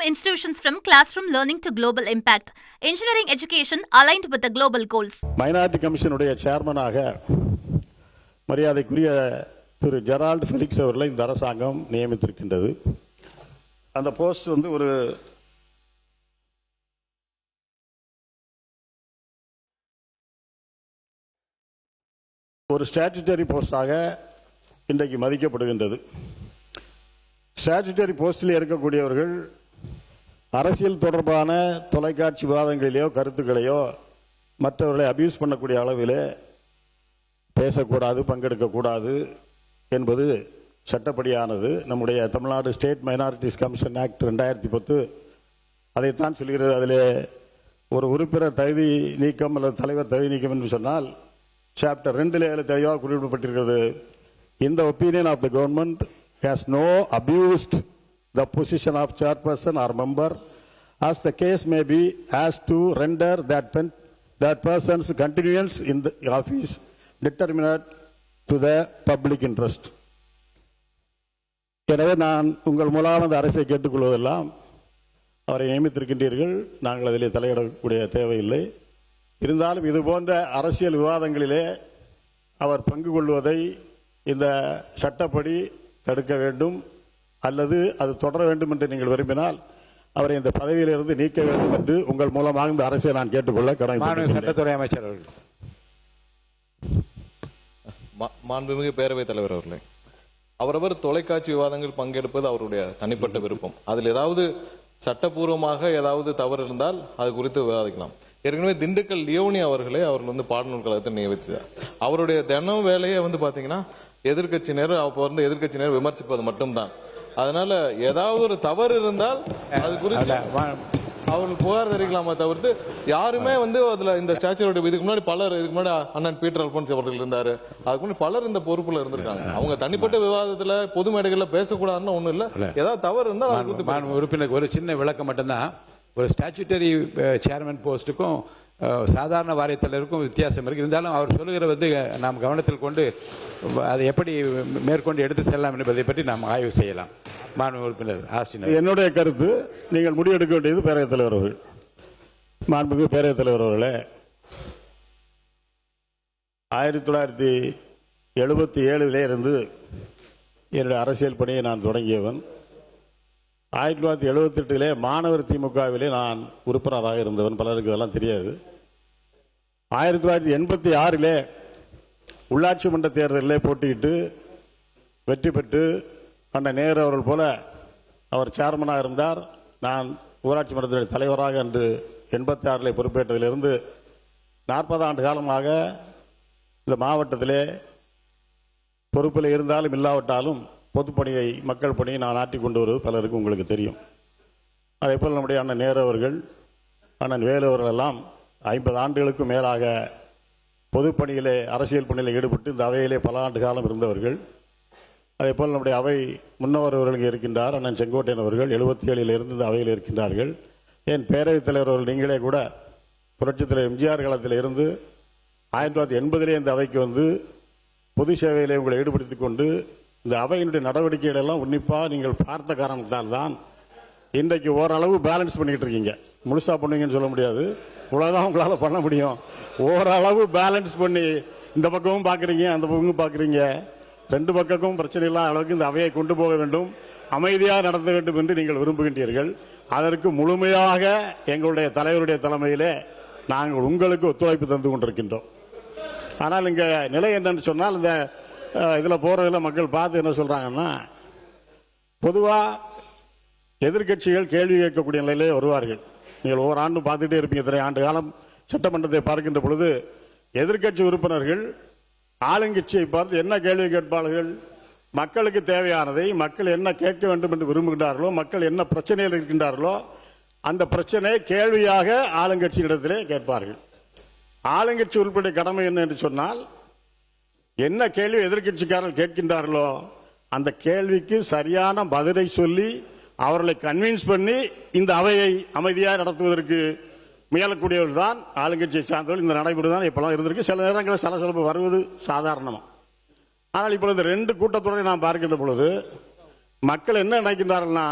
institutions from classroom learning to global impact. Engineering education aligned with the global goals. Minority கமிஷனுடைய சேர்மனாக மரியாதைக்குரிய திரு Gerald Felix அவர்களை இந்த அரசாங்கம் நியமித்திருக்கின்றது. அந்த போஸ்ட் ஒரு ஸ்டாட்யூட்டரி போஸ்டாக இன்றைக்கு மதிக்கப்படுகின்றது. ஸ்டாட்யூட்டரி போஸ்டில் இருக்கக்கூடியவர்கள் அரசியல் தொடர்பான தொலைக்காட்சி விவாதங்களிலேயோ கருத்துக்களையோ மற்றவர்களை அபியூஸ் பண்ணக்கூடிய அளவிலே பேசக்கூடாது, பங்கெடுக்கக்கூடாது என்பது சட்டப்படியானது. நம்முடைய Tamil Nadu state minorities commission act 2010 அதைத்தான் சொல்கிறது. அதில் ஒரு உறுப்பினர் தகுதி நீக்கம் அல்லது தலைவர் தகுதி நீக்கம் என்று சொன்னால் சாப்டர் 2 தெளிவாக குறிப்பிடப்பட்டிருக்கிறது. In the opinion of the government has no abused the position of chairperson or member as the case may be, as to render that person's continuance in the office determinate to the public interest. எனவே நான் உங்கள் மூலம் அந்த அரசை கேட்டுக்கொள்வதெல்லாம், அவரை நியமித்திருக்கின்றீர்கள், நாங்கள் அதிலே தலையிடக்கூடிய தேவையில்லை. இருந்தாலும் இது போன்ற அரசியல் விவாதங்களிலே அவர் பங்கு கொள்வதை இந்த சட்டப்படி தடுக்க வேண்டும் அல்லது அது தொடர வேண்டும் என்று நீங்கள் விரும்பினால் அவரை இந்த பதவியிலிருந்து நீக்க வேண்டும் என்று உங்கள் மூலமாக இந்த அரசை நான் கேட்டுக்கொள்ள கடமைப்பட்டிருக்கிறேன். சட்டத்துறை அமைச்சர் அவர்கள். மாண்புமிகு பேரவைத் தலைவர் அவர்களே, அவரவர் தொலைக்காட்சி விவாதங்கள் பங்கெடுப்பது அவருடைய தனிப்பட்ட விருப்பம். அதில் ஏதாவது சட்டப்பூர்வமாக ஏதாவது தவறு இருந்தால் அது குறித்து விவாதிக்கலாம். ஏற்கனவே திண்டுக்கல் லியோனி அவர்களே அவர்கள் பாடநூல் கழகத்தை நியமிச்சார். அவருடைய தினம் வேலையை பாத்தீங்கன்னா எதிர்கட்சியினர் எதிர்கட்சியினர் விமர்சிப்பது மட்டும்தான். அதனால ஏதாவது ஒரு தவறு இருந்தால் அது குறித்து அவர்கள் புகார் தெரிவிக்கலாமா தவிர்த்து யாருமே அதுல இந்த ஸ்டாச்சுவோட இதுக்கு முன்னாடி அண்ணன் பீட்டர் அல்போன்ஸ் அவர்கள் இருந்தாரு, அதுக்கு முன்னாடி பலர் இந்த பொறுப்புல இருந்திருக்காங்க. அவங்க தனிப்பட்ட விவாதத்துல பொது மேடைகள்ல பேசக்கூடாதுன்னு ஒண்ணும் இல்ல. ஏதாவது தவறு இருந்தால் உறுப்பினர் ஒரு சின்ன விளக்கம் மட்டும்தான். ஒரு ஸ்டாச்சுட்டரி சேர்மன் போஸ்ட்டுக்கும் சாதாரண வாரியத்தினருக்கும் வித்தியாசம் இருக்கு. இருந்தாலும் அவர் சொல்லுகிற நாம் கவனத்தில் கொண்டு அதை எப்படி மேற்கொண்டு எடுத்து செல்லலாம் என்பதை பற்றி நாம் ஆய்வு செய்யலாம். மாண்புமிகு உறுப்பினர் ஆஸ்டின், என்னுடைய கருத்து, நீங்கள் முடிவெடுக்க வேண்டியது பேரவைத் தலைவர் அவர்கள். மாண்புமிகு பேரவைத் தலைவர் அவர்களே, 1977 இருந்து என்னுடைய அரசியல் பணியை நான் தொடங்கியவன். 1978 மாணவர் திமுகவிலே நான் உறுப்பினராக இருந்தவன். பலருக்கு இதெல்லாம் தெரியாது. 1986 உள்ளாட்சி மன்ற தேர்தலில் போட்டியிட்டு வெற்றி பெற்று அண்ணன் நேரு அவர்கள் போல அவர் சேர்மனாக இருந்தார். நான் ஊராட்சி மன்றத்துடைய தலைவராக என்று 86 பொறுப்பேற்றதிலிருந்து 40 ஆண்டு காலமாக இந்த மாவட்டத்திலே பொறுப்பில் இருந்தாலும் இல்லாவிட்டாலும் பொதுப்பணியை, மக்கள் பணியை நான் ஆற்றிக் கொண்டு வருவது பலருக்கு உங்களுக்கு தெரியும். அதே போல் நம்முடைய அண்ணன் நேரு அவர்கள், அண்ணன் வேலு அவர்கள் எல்லாம் 50 ஆண்டுகளுக்கும் மேலாக பொதுப்பணியிலே, அரசியல் பணியில் ஈடுபட்டு இந்த அவையிலே பல ஆண்டு காலம் இருந்தவர்கள். அதே போல் நம்முடைய அவை முன்னவர் அவர்கள் இருக்கின்றார், அண்ணன் செங்கோட்டையன் அவர்கள் 77 இருந்து இந்த அவையில் இருக்கின்றார்கள். ஏன் பேரவைத் தலைவர் அவர்கள் நீங்களே கூட புரட்சித் தலைவர் எம்ஜிஆர் காலத்தில் இருந்து 1980 இந்த அவைக்கு பொது சேவையிலே உங்களை ஈடுபடுத்திக் கொண்டு இந்த அவையினுடைய நடவடிக்கைகள் எல்லாம் உன்னிப்பாக நீங்கள் பார்த்த காரணத்தால் தான் இன்றைக்கு ஓரளவு பேலன்ஸ் பண்ணிக்கிட்டு இருக்கீங்க. முழுசா பண்ணுவீங்கன்னு சொல்ல முடியாது, இவ்வளவுதான் உங்களால் பண்ண முடியும். ஓரளவு பேலன்ஸ் பண்ணி இந்த பக்கமும் பார்க்குறீங்க, அந்த பக்கமும் பார்க்குறீங்க. 2 பக்கமும் பிரச்சனை இல்லாத அளவுக்கு இந்த அவையை கொண்டு போக வேண்டும், அமைதியாக நடத்த வேண்டும் என்று நீங்கள் விரும்புகின்றீர்கள். அதற்கு முழுமையாக எங்களுடைய தலைவருடைய தலைமையிலே நாங்கள் உங்களுக்கு ஒத்துழைப்பு தந்து கொண்டிருக்கின்றோம். ஆனால் இங்கே நிலை என்னன்னு சொன்னால், இந்த இதில் போகிறதில் மக்கள் பார்த்து என்ன சொல்கிறாங்கன்னா, பொதுவாக எதிர்கட்சிகள் கேள்வி கேட்கக்கூடிய நிலையிலே வருவார்கள். நீங்கள் ஒவ்வொரு ஆண்டும் பார்த்துட்டே இருப்பீங்க. இத்தனை ஆண்டு காலம் சட்டமன்றத்தை பார்க்கின்ற பொழுது எதிர்கட்சி உறுப்பினர்கள் ஆளுங்கட்சியை பார்த்து என்ன கேள்வி கேட்பார்கள்? மக்களுக்கு தேவையானதை, மக்கள் என்ன கேட்க வேண்டும் என்று விரும்புகின்றார்களோ, மக்கள் என்ன பிரச்சனையில் இருக்கின்றார்களோ அந்த பிரச்சனை கேள்வியாக ஆளுங்கட்சியிடத்திலே கேட்பார்கள். ஆளுங்கட்சி உறுப்பினர் கடமை என்ன என்று சொன்னால், என்ன கேள்வி எதிர்கட்சிக்காரர்கள் கேட்கின்றார்களோ அந்த கேள்விக்கு சரியான பதிலை சொல்லி அவர்களை கன்வின்ஸ் பண்ணி இந்த அவையை அமைதியாக நடத்துவதற்கு முயலக்கூடியவர்கள் தான் ஆளுங்கட்சியை சார்ந்தவர்கள். இந்த நடைமுறை தான் இப்பெல்லாம் இருந்திருக்கு. சில நேரங்களில் சலசலப்பு வருவது சாதாரணமாக. ஆனால் இப்போ இந்த 2 கூட்டத்தொடரை நாம் பார்க்கின்ற பொழுது மக்கள் என்ன நினைக்கின்றார்கள்னா,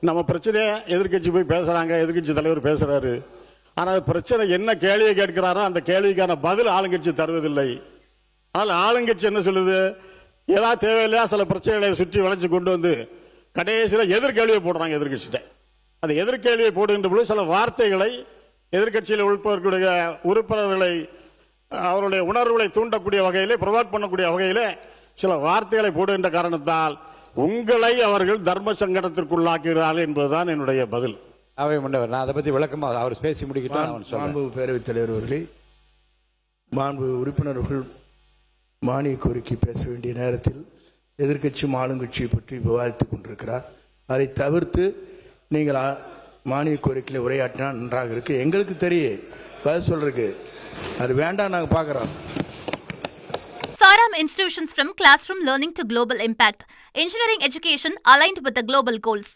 நம்ம பிரச்சனையை எதிர்க்கட்சி போய் பேசுகிறாங்க, எதிர்க்கட்சி தலைவர் பேசுகிறாரு. ஆனால் பிரச்சனை என்ன கேள்வியை கேட்கிறாரோ அந்த கேள்விக்கான பதில் ஆளுங்கட்சி தருவதில்லை. ஆனால் ஆளுங்கட்சி என்ன சொல்லுது, ஏதாவது தேவையில்லையா சில பிரச்சனைகளை சுற்றி வளைச்சு கொண்டு வந்து கடைசியில் எதிர்கேள்வியை போடுறாங்க எதிர்க்கட்சிட்ட. அந்த எதிர்கேள்வியை போடுகின்ற பொழுது சில வார்த்தைகளை எதிர்க்கட்சியில் உறுப்பினர்களுடைய உறுப்பினர்களை அவருடைய உணர்வுகளை தூண்டக்கூடிய வகையிலே, ப்ரொவோக் பண்ணக்கூடிய வகையிலே சில வார்த்தைகளை போடுகின்ற காரணத்தால் உங்களை அவர்கள் தர்ம சங்கடத்திற்குள்ளாக்குகிறார்கள் என்பதுதான் என்னுடைய பதில். அவை முன்னவர், நான் அதை பற்றி விளக்கமா அவர் பேசி முடிக்கிட்டோம். மாண்பு பேரவைத் தலைவர் அவர்களே, மாண்பு உறுப்பினர்கள் மானிய கோரிக்கை பேச வேண்டிய நேரத்தில் எதிர்க்கட்சியும் ஆளுங்கட்சியை பற்றி விவாதித்துக் கொண்டிருக்கிறார். அதை தவிர்த்து நீங்கள் மானிய கோரிக்கையில் உரையாற்றினா நன்றாக இருக்கு. எங்களுக்கு தெரியும் பதில் சொல்றதுக்கு, அது வேண்டாம், நாங்கள் பார்க்குறோம். Saram institutions from classroom learning to global impact. Engineering education aligned with the global goals.